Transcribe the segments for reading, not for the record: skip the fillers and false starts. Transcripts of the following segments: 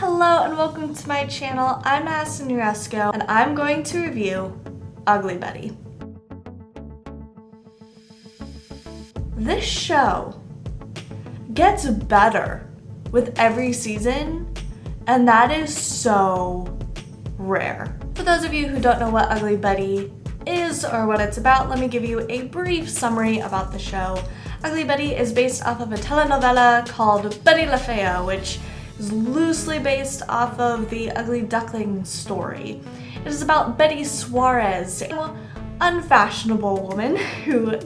Hello and welcome to my channel. I'm Madison, and I'm going to review Ugly Betty. This show gets better with every season, and that is so rare. For those of you who don't know what Ugly Betty is or what it's about, let me give you a brief summary about the show. Ugly Betty is based off of a telenovela called Betty La Fea, which is loosely based off of the Ugly Duckling story. It is about Betty Suarez, an unfashionable woman who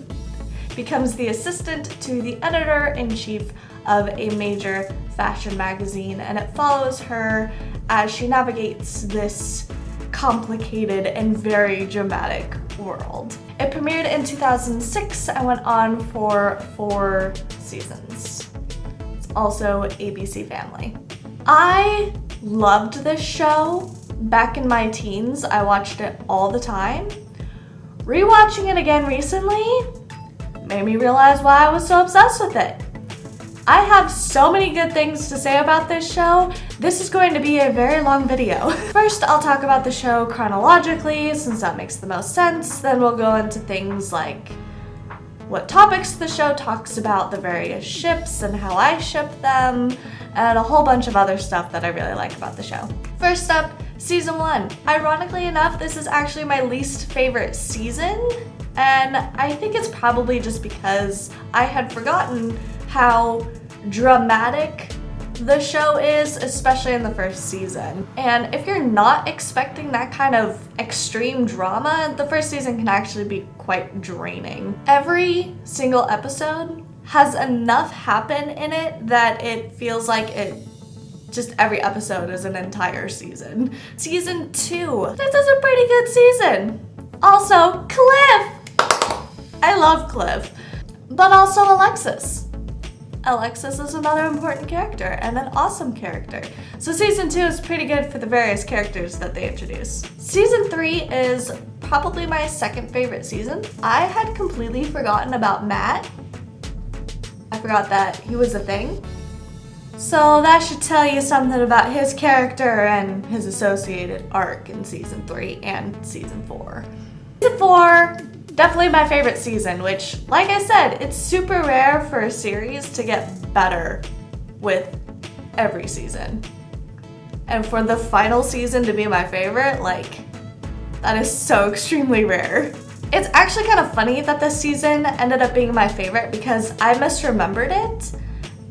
becomes the assistant to the editor-in-chief of a major fashion magazine, and it follows her as she navigates this complicated and very dramatic world. It premiered in 2006 and went on for 4 seasons. It's also ABC Family. I loved this show. Back in my teens, I watched it all the time. Rewatching it again recently made me realize why I was so obsessed with it. I have so many good things to say about this show. This is going to be a very long video. First, I'll talk about the show chronologically, since that makes the most sense. Then we'll go into things like what topics the show talks about, the various ships and how I ship them, and a whole bunch of other stuff that I really like about the show. First up, season 1. Ironically enough, this is actually my least favorite season, and I think it's probably just because I had forgotten how dramatic the show is, especially in the first season. And if you're not expecting that kind of extreme drama, the first season can actually be quite draining. Every single episode has enough happen in it that it feels like every episode is an entire season. Season 2, this is a pretty good season. Also, Cliff! I love Cliff, but also Alexis. Alexis is another important character and an awesome character. So season 2 is pretty good for the various characters that they introduce. Season 3 is probably my second favorite season. I had completely forgotten about Matt. I forgot that he was a thing. So that should tell you something about his character and his associated arc in season 3 and season 4. Season 4, definitely my favorite season, which, like I said, it's super rare for a series to get better with every season. And for the final season to be my favorite, that is so extremely rare. It's actually kind of funny that this season ended up being my favorite because I misremembered it.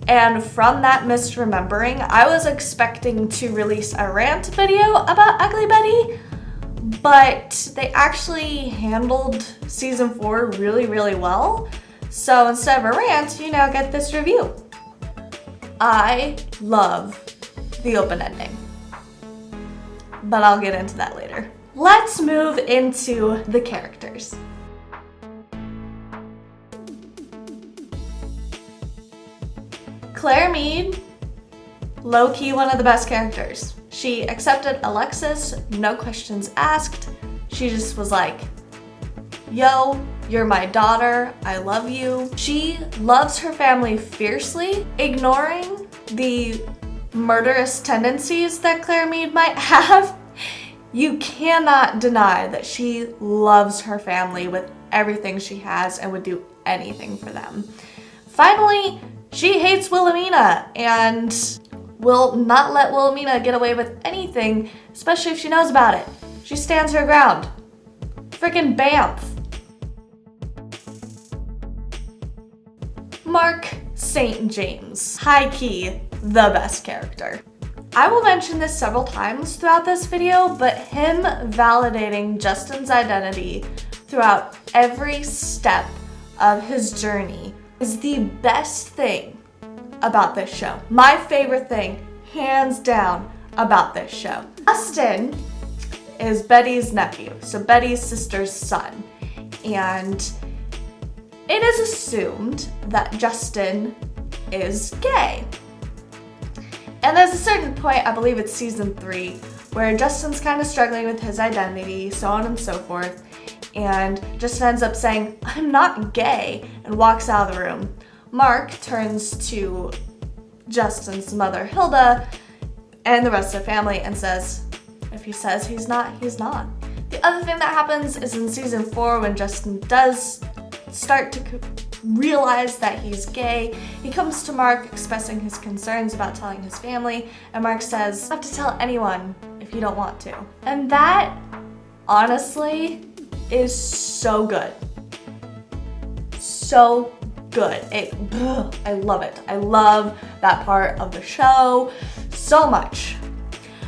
And from that misremembering, I was expecting to release a rant video about Ugly Betty, but they actually handled season 4 really, really well. So instead of a rant, you now get this review. I love the open ending, but I'll get into that later. Let's move into the characters. Claire Mead, low-key one of the best characters. She accepted Alexis, no questions asked. She just was like, yo, you're my daughter, I love you. She loves her family fiercely, ignoring the murderous tendencies that Claire Mead might have. You cannot deny that she loves her family with everything she has and would do anything for them. Finally, she hates Wilhelmina and will not let Wilhelmina get away with anything, especially if she knows about it. She stands her ground. Frickin' Banff. Mark St. James. High-key, the best character. I will mention this several times throughout this video, but him validating Justin's identity throughout every step of his journey is the best thing about this show. My favorite thing, hands down, about this show. Justin is Betty's nephew, so Betty's sister's son. And it is assumed that Justin is gay. And there's a certain point, I believe it's season 3, where Justin's kind of struggling with his identity, so on and so forth. And Justin ends up saying, I'm not gay, and walks out of the room. Mark turns to Justin's mother, Hilda, and the rest of the family and says, if he says he's not, he's not. The other thing that happens is in season 4, when Justin does start to realize that he's gay, he comes to Mark expressing his concerns about telling his family, and Mark says, "You have to tell anyone if you don't want to." And that, honestly, is so good. So good. I love it. I love that part of the show so much.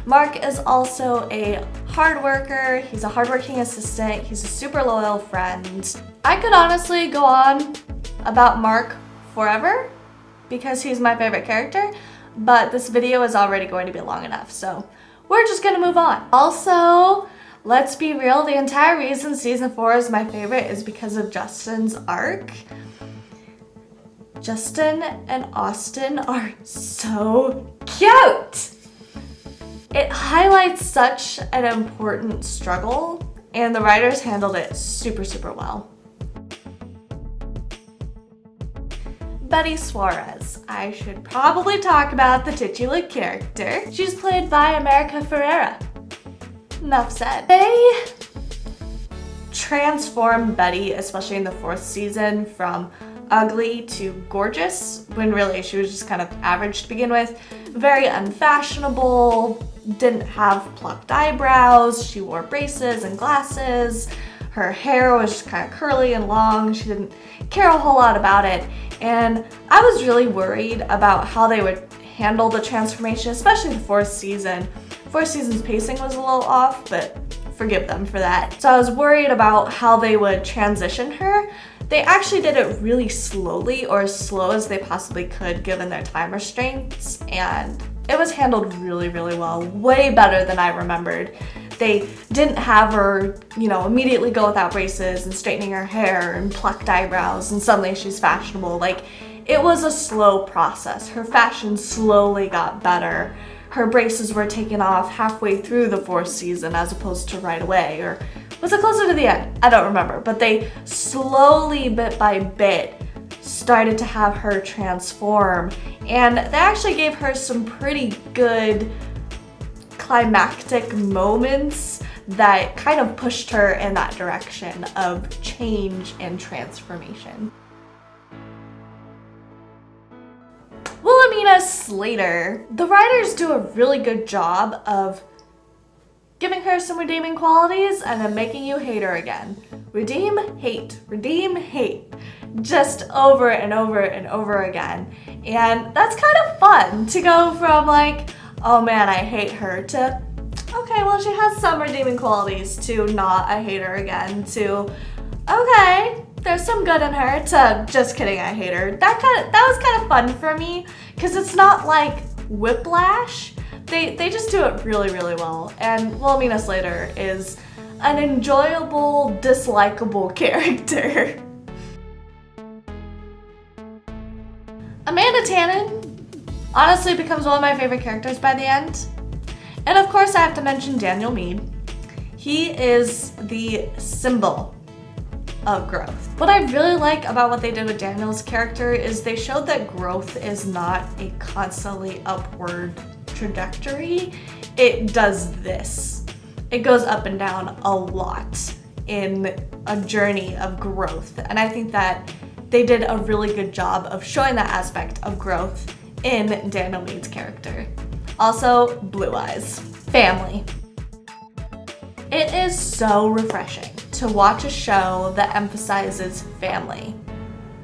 Mark is also a hard worker. He's a hardworking assistant. He's a super loyal friend. I could honestly go on about Mark forever because he's my favorite character, but this video is already going to be long enough, so we're just gonna move on. Also, let's be real, the entire reason season 4 is my favorite is because of Justin's arc. Justin and Austin are so cute! It highlights such an important struggle, and the writers handled it super, super well. Betty Suarez. I should probably talk about the titular character. She's played by America Ferrera. Enough said. They transformed Betty, especially in the 4th season, from ugly to gorgeous, when really she was just kind of average to begin with. Very unfashionable, didn't have plucked eyebrows, she wore braces and glasses, her hair was just kind of curly and long, she didn't care a whole lot about it, and I was really worried about how they would handle the transformation, especially the 4th season. 4th season's pacing was a little off, but forgive them for that. So I was worried about how they would transition her. They actually did it really slowly, or as slow as they possibly could given their time restraints, and it was handled really, really well, way better than I remembered. They didn't have her, immediately go without braces and straightening her hair and plucked eyebrows and suddenly she's fashionable. Like, it was a slow process. Her fashion slowly got better. Her braces were taken off halfway through the 4th season as opposed to right away, or was it closer to the end? I don't remember, but they slowly, bit by bit, started to have her transform, and they actually gave her some pretty good climactic moments that kind of pushed her in that direction of change and transformation. Wilhelmina Slater. The writers do a really good job of giving her some redeeming qualities and then making you hate her again. Redeem, hate, just over and over and over again. And that's kind of fun to go from like, oh man, I hate her, to, okay, well she has some redeeming qualities, to not, I hate her again, to, okay, there's some good in her, to just kidding, I hate her. That was kind of fun for me, because it's not like Whiplash. They just do it really, really well, and Wilhelmina Slater is an enjoyable, dislikable character. Amanda Tannen honestly becomes one of my favorite characters by the end. And of course I have to mention Daniel Meade. He is the symbol of growth. What I really like about what they did with Daniel's character is they showed that growth is not a constantly upward trajectory. It does this. It goes up and down a lot in a journey of growth. And I think that they did a really good job of showing that aspect of growth in Daniel Meade's character. Also, blue eyes. Family. It is so refreshing to watch a show that emphasizes family,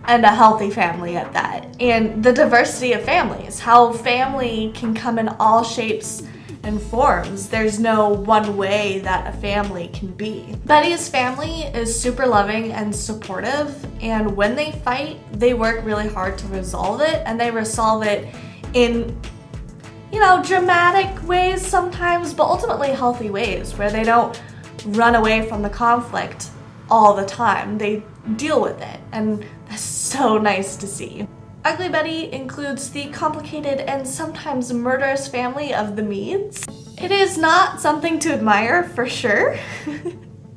and a healthy family at that, and the diversity of families, how family can come in all shapes and forms. There's no one way that a family can be. Betty's family is super loving and supportive, and when they fight, they work really hard to resolve it, and they resolve it in, dramatic ways sometimes, but ultimately healthy ways, where they don't run away from the conflict all the time. They deal with it, and that's so nice to see. Ugly Betty includes the complicated and sometimes murderous family of the Meads. It is not something to admire for sure,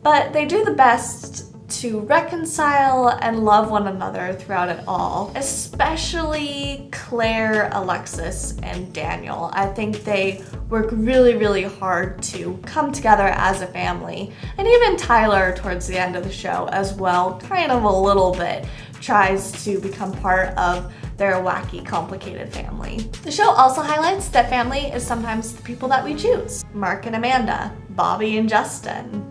but they do the best to reconcile and love one another throughout it all, especially Claire, Alexis, and Daniel. I think they work really, really hard to come together as a family. And even Tyler towards the end of the show as well, kind of a little bit, tries to become part of their wacky, complicated family. The show also highlights that family is sometimes the people that we choose. Mark and Amanda, Bobby and Justin,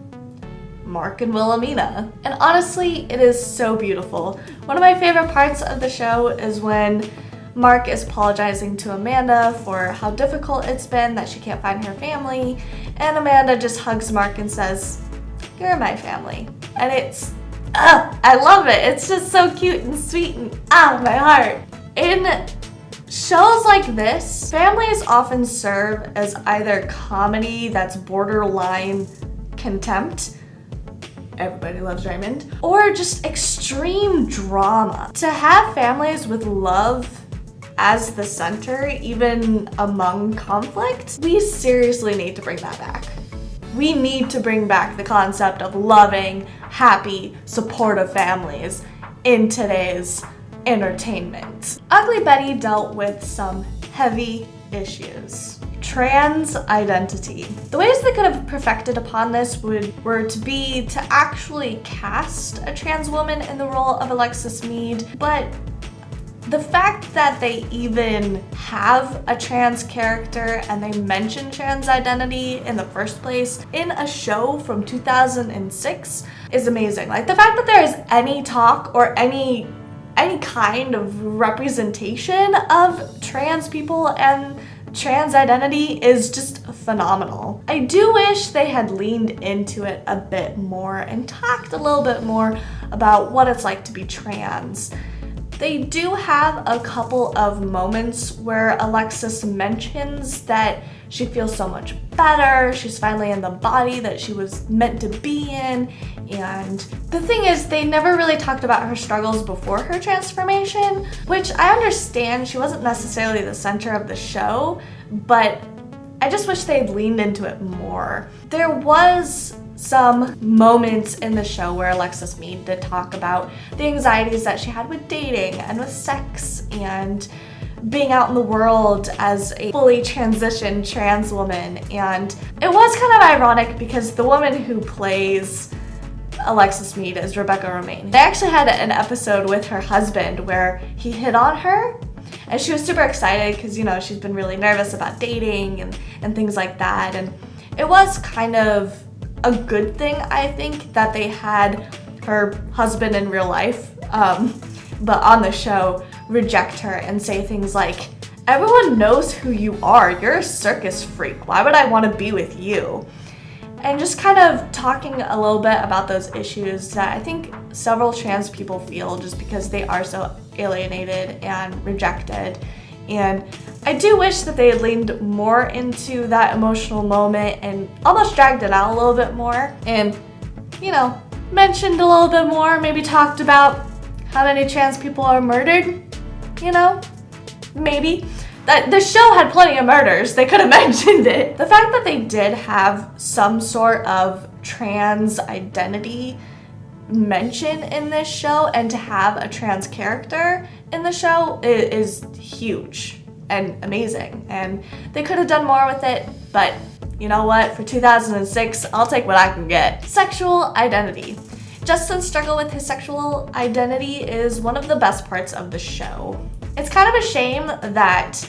Mark and Wilhelmina. And honestly, it is so beautiful. One of my favorite parts of the show is when Mark is apologizing to Amanda for how difficult it's been that she can't find her family, and Amanda just hugs Mark and says, "You're my family." And it's, I love it. It's just so cute and sweet and my heart. In shows like this, families often serve as either comedy that's borderline contempt, Everybody Loves Raymond, or just extreme drama. To have families with love as the center, even among conflict, we seriously need to bring that back. We need to bring back the concept of loving, happy, supportive families in today's entertainment. Ugly Betty dealt with some heavy issues. Trans identity. The ways they could have perfected upon this were to be to actually cast a trans woman in the role of Alexis Mead, but the fact that they even have a trans character and they mention trans identity in the first place in a show from 2006 is amazing. Like, the fact that there is any talk or any kind of representation of trans people and trans identity is just phenomenal. I do wish they had leaned into it a bit more and talked a little bit more about what it's like to be trans. They do have a couple of moments where Alexis mentions that she feels so much better, she's finally in the body that she was meant to be in, and the thing is, they never really talked about her struggles before her transformation, which I understand she wasn't necessarily the center of the show, but I just wish they'd leaned into it more. There was some moments in the show where Alexis Mead did talk about the anxieties that she had with dating and with sex and being out in the world as a fully transitioned trans woman. And it was kind of ironic because the woman who plays Alexis Mead is Rebecca Romaine. They actually had an episode with her husband where he hit on her, and she was super excited because, you know, she's been really nervous about dating and things like that. And it was kind of a good thing, I think, that they had her husband in real life, but on the show reject her and say things like, "Everyone knows who you are, you're a circus freak, why would I want to be with you?" And just kind of talking a little bit about those issues that I think several trans people feel just because they are so alienated and rejected. And I do wish that they had leaned more into that emotional moment and almost dragged it out a little bit more and, you know, mentioned a little bit more, maybe talked about how many trans people are murdered, you know, maybe. That the show had plenty of murders, they could have mentioned it. The fact that they did have some sort of trans identity mention in this show and to have a trans character in the show is huge and amazing, and they could have done more with it, but you know what, for 2006, I'll take what I can get. Sexual identity. Justin's struggle with his sexual identity is one of the best parts of the show. It's kind of a shame that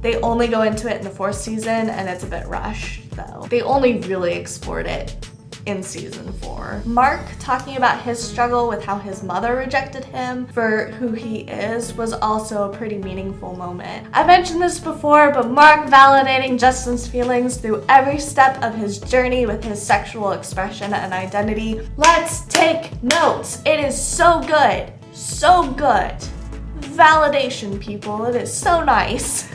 they only go into it in the 4th season and it's a bit rushed, though. They only really explored it in season 4. Mark talking about his struggle with how his mother rejected him for who he is was also a pretty meaningful moment. I mentioned this before, but Mark validating Justin's feelings through every step of his journey with his sexual expression and identity. Let's take notes. It is so good. So good. Validation, people. It is so nice.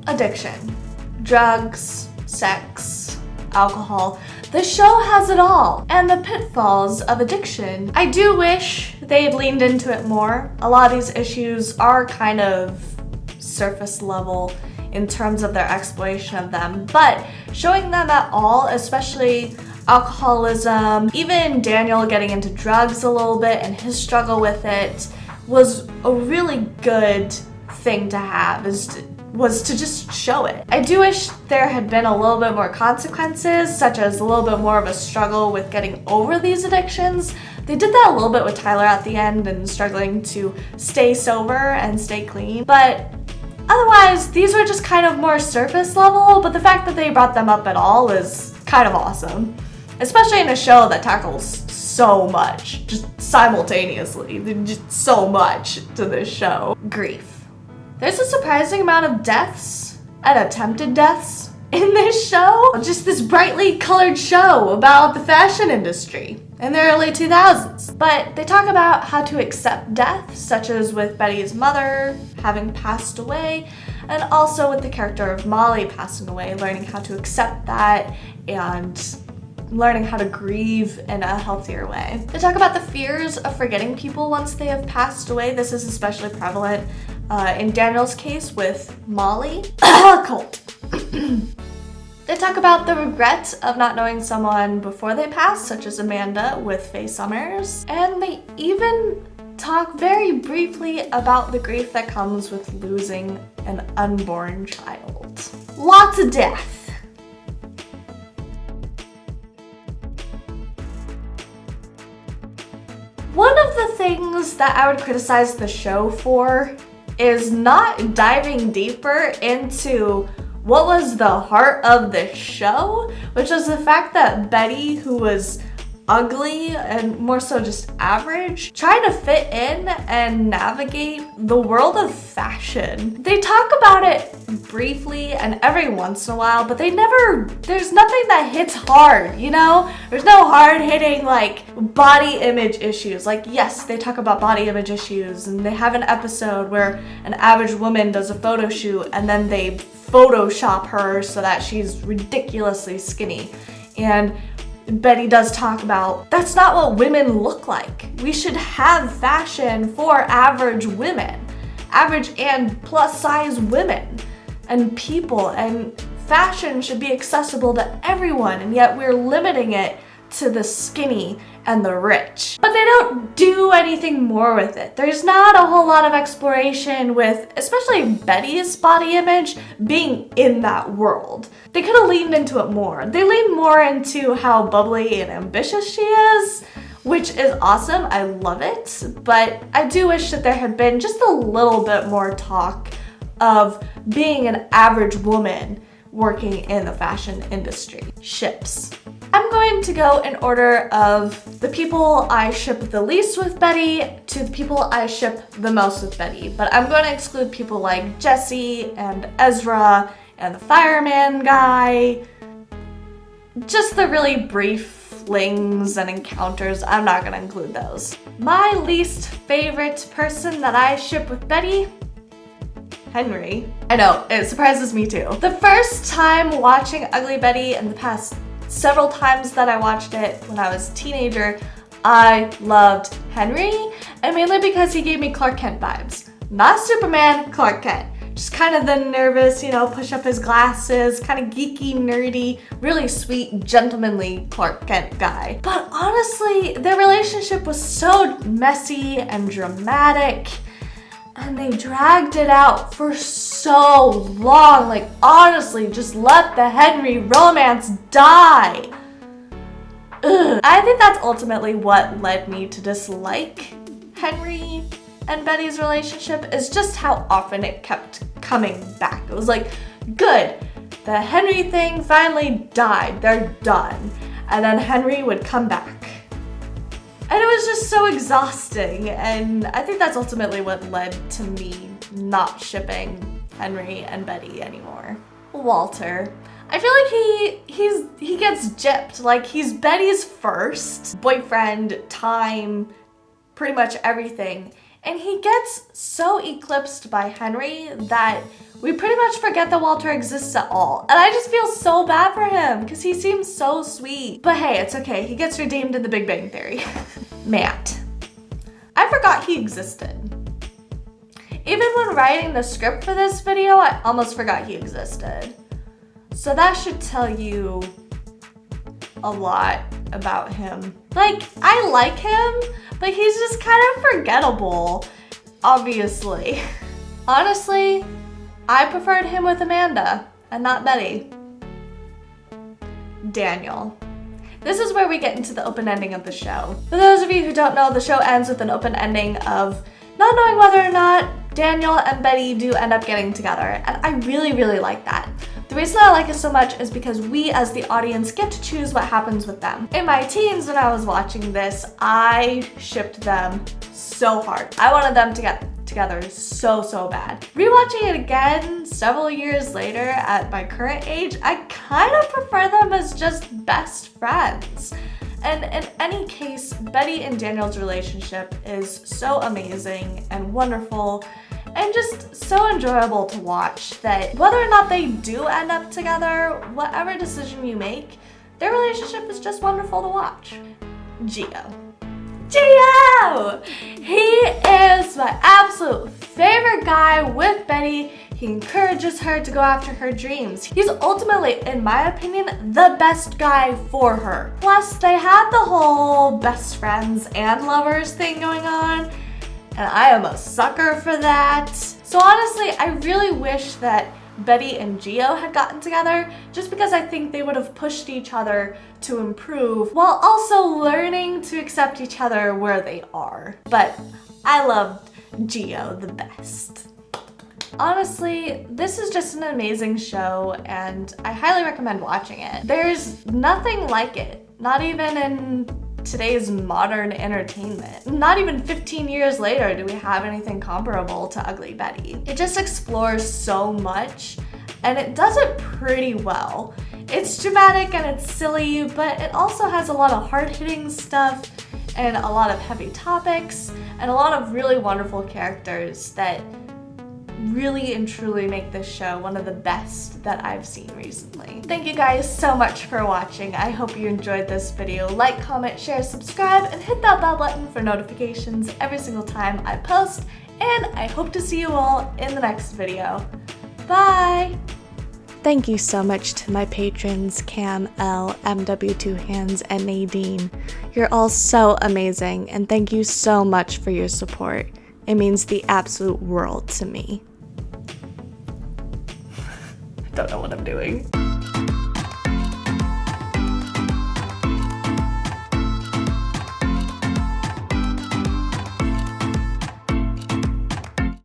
Addiction. Drugs, sex, alcohol. The show has it all, and the pitfalls of addiction. I do wish they had leaned into it more. A lot of these issues are kind of surface level in terms of their exploration of them, but showing them at all, especially alcoholism, even Daniel getting into drugs a little bit and his struggle with it was a really good thing to have, was to just show it. I do wish there had been a little bit more consequences, such as a little bit more of a struggle with getting over these addictions. They did that a little bit with Tyler at the end and struggling to stay sober and stay clean. But otherwise, these were just kind of more surface level, but the fact that they brought them up at all is kind of awesome. Especially in a show that tackles so much, just simultaneously. There's just so much to this show. Grief. There's a surprising amount of deaths and attempted deaths in this show. Just this brightly colored show about the fashion industry in the early 2000s. But they talk about how to accept death, such as with Betty's mother having passed away, and also with the character of Molly passing away, learning how to accept that and learning how to grieve in a healthier way. They talk about the fears of forgetting people once they have passed away. This is especially prevalent in Daniel's case with Molly. Cold. They talk about the regret of not knowing someone before they pass, such as Amanda with Faye Summers. And they even talk very briefly about the grief that comes with losing an unborn child. Lots of death. One of the things that I would criticize the show for is not diving deeper into what was the heart of the show, which was the fact that Betty, who was ugly and more so just average, tried to fit in and navigate the world of fashion. They talk about it briefly and every once in a while, but there's nothing that hits hard, you know? There's no hard hitting like body image issues. Like, yes, they talk about body image issues and they have an episode where an average woman does a photo shoot and then they Photoshop her so that she's ridiculously skinny. And Betty does talk about that's not what women look like. We should have fashion for average women, average and plus size women and people, and fashion should be accessible to everyone, and yet we're limiting it to the skinny and the rich. But they don't do anything more with it. There's not a whole lot of exploration with, especially Betty's body image, being in that world. They could have leaned into it more. They lean more into how bubbly and ambitious she is, which is awesome. I love it. But I do wish that there had been just a little bit more talk of being an average woman working in the fashion industry. Ships. I'm going to go in order of the people I ship the least with Betty to the people I ship the most with Betty. But I'm going to exclude people like Jesse and Ezra and the fireman guy. Just the really brief flings and encounters, I'm not going to include those. My least favorite person that I ship with Betty, Henry. I know, it surprises me too. The first time watching Ugly Betty and the past several times that I watched it when I was a teenager, I loved Henry, and mainly because he gave me Clark Kent vibes. Not Superman, Clark Kent. Just kind of the nervous, push up his glasses, kind of geeky, nerdy, really sweet, gentlemanly Clark Kent guy. But honestly, their relationship was so messy and dramatic, and they dragged it out for so long. Like, honestly, just let the Henry romance die. Ugh. I think that's ultimately what led me to dislike Henry and Betty's relationship, is just how often it kept coming back. It was like, good, the Henry thing finally died, they're done. And then Henry would come back. And it was just so exhausting, and I think that's ultimately what led to me not shipping Henry and Betty anymore. Walter. I feel like he gets gypped. Like, he's Betty's first boyfriend, time, pretty much everything. And he gets so eclipsed by Henry that we pretty much forget that Walter exists at all. And I just feel so bad for him because he seems so sweet. But hey, it's okay. He gets redeemed in the Big Bang Theory. Matt. I forgot he existed. Even when writing the script for this video, I almost forgot he existed. So that should tell you a lot about him. Like, I like him, but he's just kind of forgettable, obviously. Honestly, I preferred him with Amanda and not Betty. Daniel. This is where we get into the open ending of the show. For those of you who don't know, the show ends with an open ending of not knowing whether or not Daniel and Betty do end up getting together, and I really, really like that. The reason I like it so much is because we as the audience get to choose what happens with them. In my teens, when I was watching this, I shipped them so hard. I wanted them to get together so bad. Rewatching it again several years later at my current age, I kind of prefer them as just best friends. And in any case, Betty and Daniel's relationship is so amazing and wonderful and just so enjoyable to watch that whether or not they do end up together, whatever decision you make, their relationship is just wonderful to watch. Gio. He is my absolute favorite guy with Betty. He encourages her to go after her dreams. He's ultimately, in my opinion, the best guy for her. Plus, they had the whole best friends and lovers thing going on, and I am a sucker for that. So honestly, I really wish that Betty and Gio had gotten together, just because I think they would have pushed each other to improve while also learning to accept each other where they are. But I loved Gio the best. Honestly, this is just an amazing show and I highly recommend watching it. There's nothing like it, not even in today's modern entertainment. Not even 15 years later do we have anything comparable to Ugly Betty. It just explores so much and it does it pretty well. It's dramatic and it's silly, but it also has a lot of hard-hitting stuff and a lot of heavy topics and a lot of really wonderful characters that really and truly make this show one of the best that I've seen recently. Thank you guys so much for watching. I hope you enjoyed this video. Like, comment, share, subscribe, and hit that bell button for notifications every single time I post, and I hope to see you all in the next video. Bye! Thank you so much to my patrons Cam, L, MW2 Hands, and Nadine. You're all so amazing, and thank you so much for your support. It means the absolute world to me. I don't know what I'm doing.